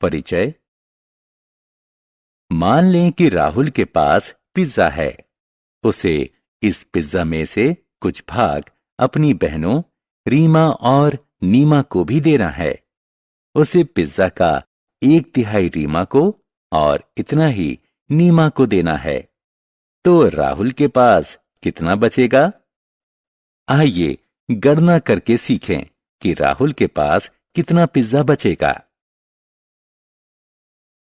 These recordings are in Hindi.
परिचय। मान लें कि राहुल के पास पिज्जा है। उसे इस पिज्जा में से कुछ भाग अपनी बहनों रीमा और नीमा को भी देना है। उसे पिज्जा का 1/3 रीमा को और इतना ही नीमा को देना है। तो राहुल के पास कितना बचेगा? आइए गणना करके सीखें कि राहुल के पास कितना पिज्जा बचेगा।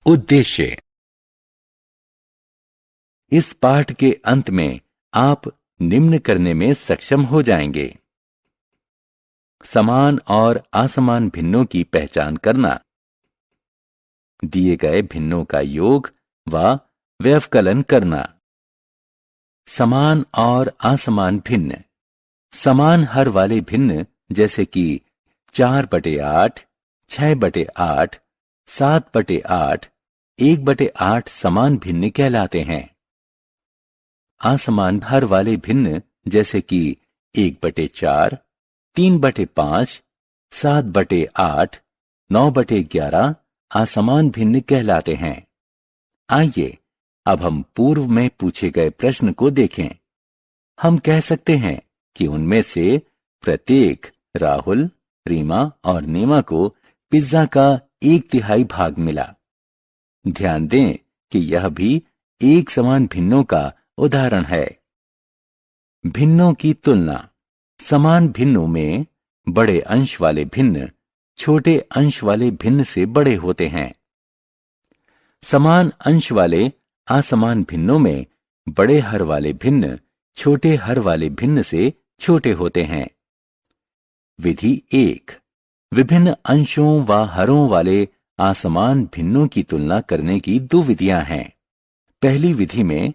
उद्देश्य। इस पाठ के अंत में आप निम्न करने में सक्षम हो जाएंगे: समान और असमान भिन्नों की पहचान करना, दिए गए भिन्नों का योग व व्यवकलन करना। समान और असमान भिन्न। समान हर वाले भिन्न जैसे कि 4/8, 6/8, 7/8, 1/8 समान भिन्न कहलाते हैं। असमान हर वाले भिन्न जैसे कि 1/4, 3/5, 7/8, 9/11 असमान भिन्न कहलाते हैं। आइए अब हम पूर्व में पूछे गए प्रश्न को देखें। हम कह सकते हैं कि उनमें से प्रत्येक राहुल, रीमा और नीमा को पिज्जा का 1/3 भाग मिला। ध्यान दें कि यह भी एक समान भिन्नों का उदाहरण है। भिन्नों की तुलना। समान भिन्नों में बड़े अंश वाले भिन्न छोटे अंश वाले भिन्न से बड़े होते हैं। समान अंश वाले असमान भिन्नों में बड़े हर वाले भिन्न छोटे हर वाले भिन्न से छोटे होते हैं। विधि 1। विभिन्न अंशों व हरों वाले असमान भिन्नों की तुलना करने की 2 विधियां हैं। पहली विधि में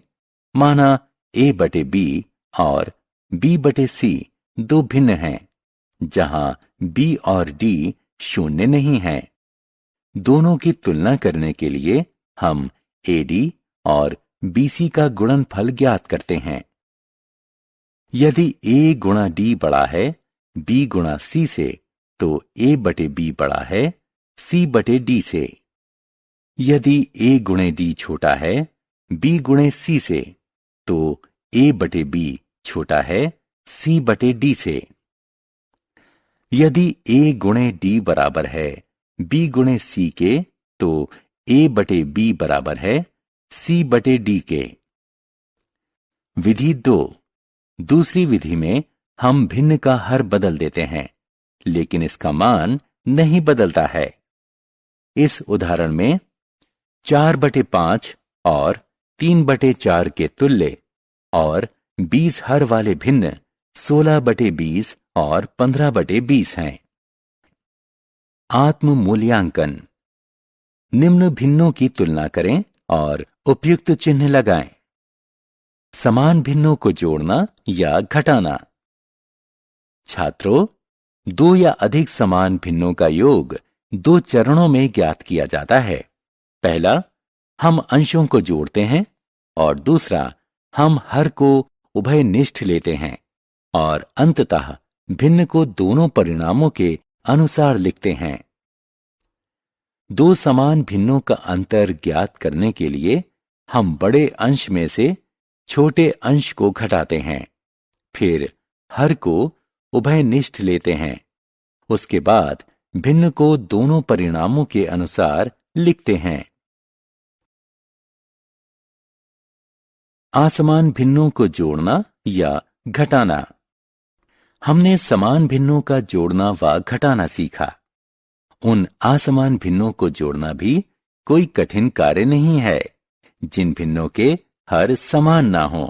माना A/B और B/C 2 भिन्न हैं, जहां B और D शून्य नहीं हैं। दोनों की तुलना करने के लिए हम AD और BC का गुणनफल ज्ञात करते हैं। यदि A गुणा D बड़ा है B गुणा C से, तो A/B बड़ा है C/D से। यदि A गुणे D छोटा है B गुणे C से, तो A/B छोटा है C/D से। यदि A गुणे D बराबर है B गुणे C के, तो A/B बराबर है C/D के। विधि 2। दूसरी विधि में हम भिन्न का हर बदल देते हैं, लेकिन इसका मान नहीं बदलता है। इस उदाहरण में 4/5 और 3/4 के तुल्य और 20 हर वाले भिन्न 16/20 और 15/20 हैं। आत्म मूल्यांकन। निम्न भिन्नों की तुलना करें और उपयुक्त चिन्ह लगाएं। समान भिन्नों को जोड़ना या घटाना। छात्रों, 2 या अधिक समान भिन्नों का योग 2 चरणों में ज्ञात किया जाता है। पहला, हम अंशों को जोड़ते हैं और दूसरा, हम हर को उभयनिष्ठ लेते हैं और अंततः भिन्न को दोनों परिणामों के अनुसार लिखते हैं। 2 समान भिन्नों का अंतर ज्ञात करने के लिए हम बड़े अंश में से छोटे अंश को घटाते हैं, फिर हर को उभयनिष्ठ लेते हैं। उसके बाद भिन्न को दोनों परिणामों के अनुसार लिखते हैं। असमान भिन्नों को जोड़ना या घटाना। हमने समान भिन्नों का जोड़ना व घटाना सीखा। उन असमान भिन्नों को जोड़ना भी कोई कठिन कार्य नहीं है, जिन भिन्नों के हर समान ना हो।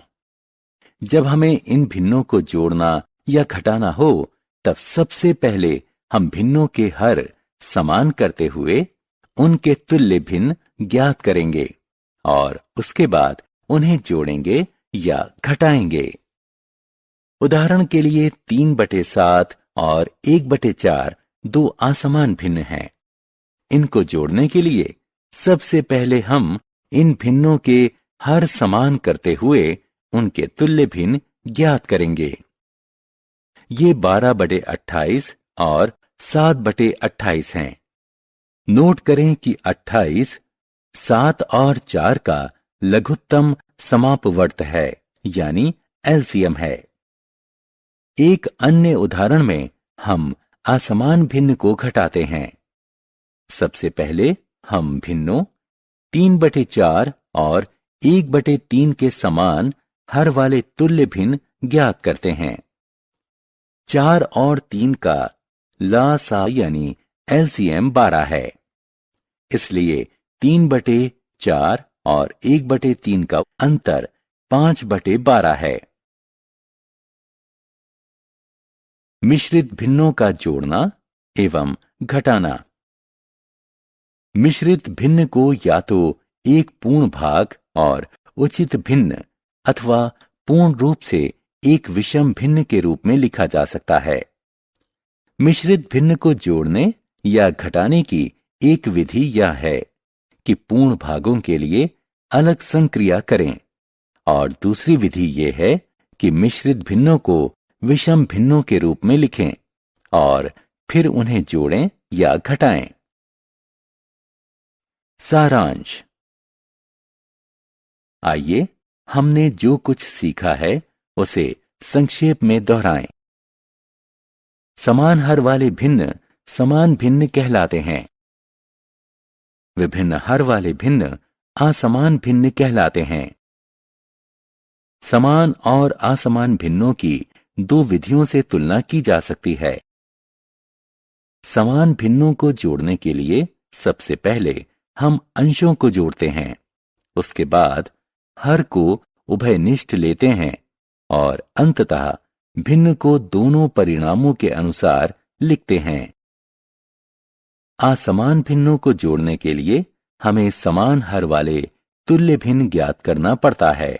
जब हमें इन भिन्नों को जोड़ना या घटाना हो, तब सबसे पहले हम भिन्नों के हर समान करते हुए उनके तुल्य भिन्न ज्ञात करेंगे और उसके बाद उन्हें जोड़ेंगे या घटाएंगे। उदाहरण के लिए 3/7 और 1/4 2 असमान भिन्न हैं। इनको जोड़ने के लिए सबसे पहले हम इन भिन्नों के हर समान करते हुए उनके तुल्य भिन्न ज्ञात करेंगे। ये 12/28 और 7/28 हैं। नोट करें कि 28 7 और 4 का लघुत्तम समापवर्त है, यानी एलसीएम है। एक अन्य उदाहरण में हम असमान भिन्न को घटाते हैं। सबसे पहले हम भिन्नों 3/4 और 1/3 के समान हर वाले तुल्य भिन्न ज्ञात करते हैं। 4 और 3 का लासा यानी एलसीएम 12 है। इसलिए 3/4 और 1/3 का अंतर 5/12 है। मिश्रित भिन्नों का जोड़ना एवं घटाना। मिश्रित भिन्न को या तो एक पूर्ण भाग और उचित भिन्न अथवा पूर्ण रूप से एक विषम भिन्न के रूप में लिखा जा सकता है। मिश्रित भिन्न को जोड़ने या घटाने की एक विधि यह है कि पूर्ण भागों के लिए अलग संक्रिया करें, और दूसरी विधि यह है कि मिश्रित भिन्नों को विषम भिन्नों के रूप में लिखें और फिर उन्हें जोड़ें या घटाएं। सारांश। आइए हमने जो कुछ सीखा है उसे संक्षेप में दोहराएं। समान हर वाले भिन्न समान भिन्न कहलाते हैं। विभिन्न हर वाले भिन्न असमान भिन्न कहलाते हैं। समान और असमान भिन्नों की दो विधियों से तुलना की जा सकती है। समान भिन्नों को जोड़ने के लिए सबसे पहले हम अंशों को जोड़ते हैं, उसके बाद हर को उभयनिष्ठ लेते हैं और अंततः भिन्न को दोनों परिणामों के अनुसार लिखते हैं। असमान भिन्नों को जोड़ने के लिए हमें समान हर वाले तुल्य भिन्न ज्ञात करना पड़ता है।